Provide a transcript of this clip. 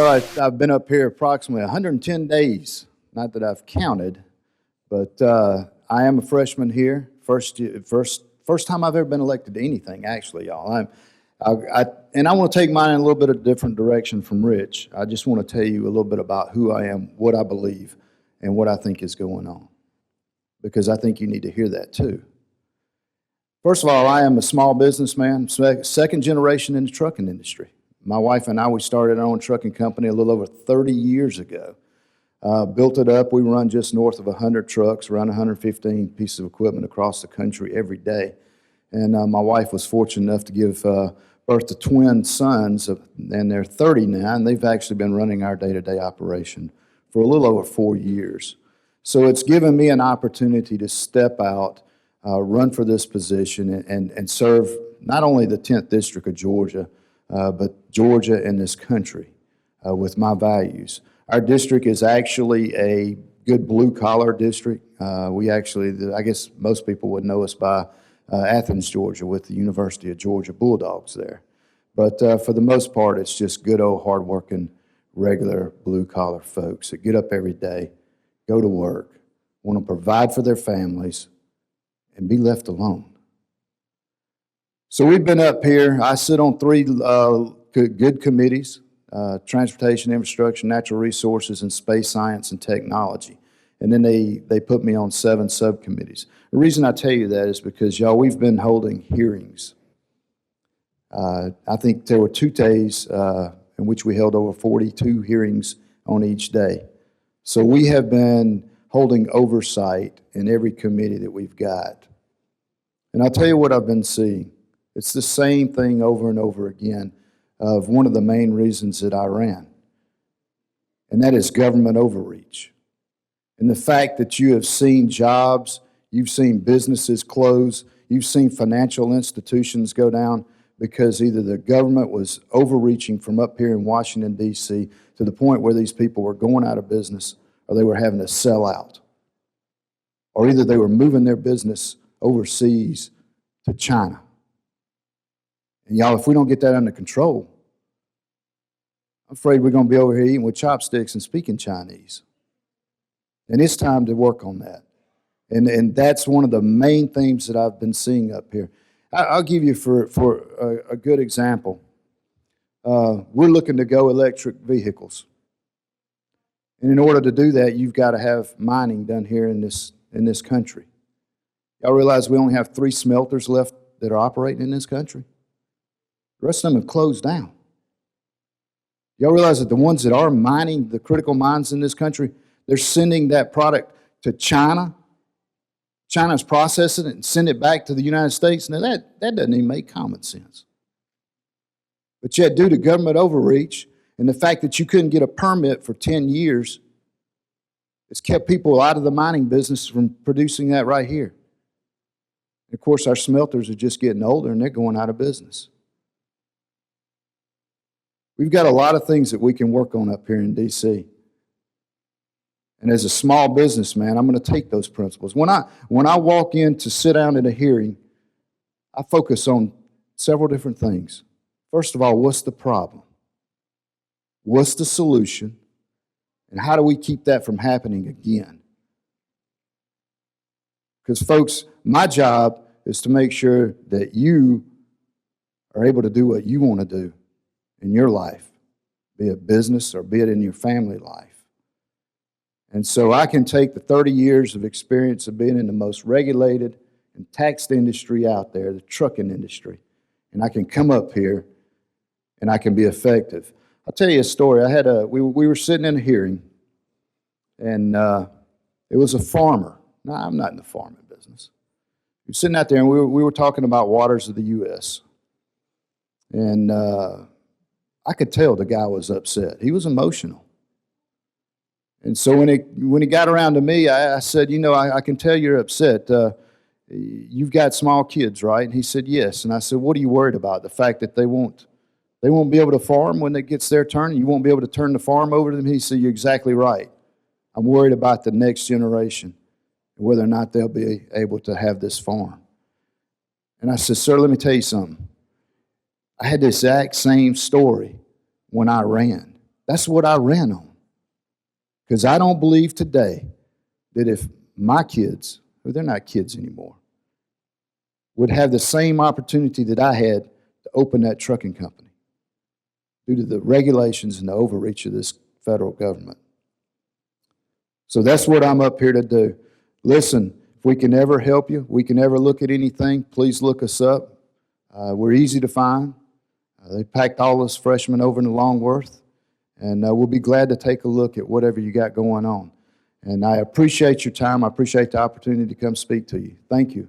I've been up here approximately 110 days. Not that I've counted, but I am a freshman here. First time I've ever been elected to anything, actually, y'all. And I want to take mine in a little bit of a different direction from Rich. I just want to tell you a little bit about who I am, what I believe, and what I think is going on, because I think you need to hear that too. First of all, I am a small businessman, second generation in the trucking industry. My wife and I, we started our own trucking company a little over 30 years ago. Built it up. We run just north of 100 trucks, around 115 pieces of equipment across the country every day. And my wife was fortunate enough to give birth to twin sons, and they're 30 now, and they've actually been running our day-to-day operation for a little over 4 years. So it's given me an opportunity to step out, run for this position, and serve not only the 10th District of Georgia, but Georgia and this country with my values. Our district is actually a good blue-collar district. We actually, I guess most people would know us by Athens, Georgia, with the University of Georgia Bulldogs there. But for the most part, it's just good old hard-working, regular blue-collar folks that get up every day, go to work, want to provide for their families, and be left alone. So we've been up here. I sit on three good committees: transportation, infrastructure, natural resources, and space science and technology. And then they put me on 7 subcommittees. The reason I tell you that is because, y'all, we've been holding hearings. I think there were 2 days in which we held over 42 hearings on each day. So we have been holding oversight in every committee that we've got. And I'll tell you what I've been seeing. It's the same thing over and over again of one of the main reasons that I ran, and that is government overreach. And the fact that you have seen jobs, you've seen businesses close, you've seen financial institutions go down because either the government was overreaching from up here in Washington, D.C. to the point where these people were going out of business, or they were having to sell out, or either they were moving their business overseas to China. And y'all, if we don't get that under control, I'm afraid we're going to be over here eating with chopsticks and speaking Chinese. And it's time to work on that. And that's one of the main themes that I've been seeing up here. I'll give you for a good example. We're looking to go electric vehicles. And in order to do that, you've got to have mining done here in this country. Y'all realize we only have 3 smelters left that are operating in this country? The rest of them have closed down. Y'all realize that the ones that are mining the critical mines in this country, they're sending that product to China. China's processing it and send it back to the United States. Now that doesn't even make common sense. But yet, due to government overreach and the fact that you couldn't get a permit for 10 years, it's kept people out of the mining business from producing that right here. And of course, our smelters are just getting older and they're going out of business. We've got a lot of things that we can work on up here in D.C. And as a small businessman, I'm going to take those principles. When I walk in to sit down at a hearing, I focus on several different things. First of all, what's the problem? What's the solution? And how do we keep that from happening again? Because, folks, my job is to make sure that you are able to do what you want to do in your life, be it business or be it in your family life. And so I can take the 30 years of experience of being in the most regulated and taxed industry out there, the trucking industry, and I can come up here and I can be effective. I'll tell you a story. We were sitting in a hearing, and it was a farmer. Now, I'm not in the farming business. We were sitting out there, and we were talking about waters of the U.S., and I could tell the guy was upset. He was emotional. And so when he got around to me, I said, I can tell you're upset. You've got small kids, right? And he said, yes. And I said, what are you worried about? The fact that they won't be able to farm when it gets their turn, and you won't be able to turn the farm over to them? He said, you're exactly right. I'm worried about the next generation and whether or not they'll be able to have this farm. And I said, sir, let me tell you something. I had the exact same story when I ran. That's what I ran on. Because I don't believe today that if my kids, or they're not kids anymore, would have the same opportunity that I had to open that trucking company due to the regulations and the overreach of this federal government. So that's what I'm up here to do. Listen, if we can ever help you, we can ever look at anything, please look us up. We're easy to find. They packed all us freshmen over in Longworth, and we'll be glad to take a look at whatever you got going on. And I appreciate your time. I appreciate the opportunity to come speak to you. Thank you.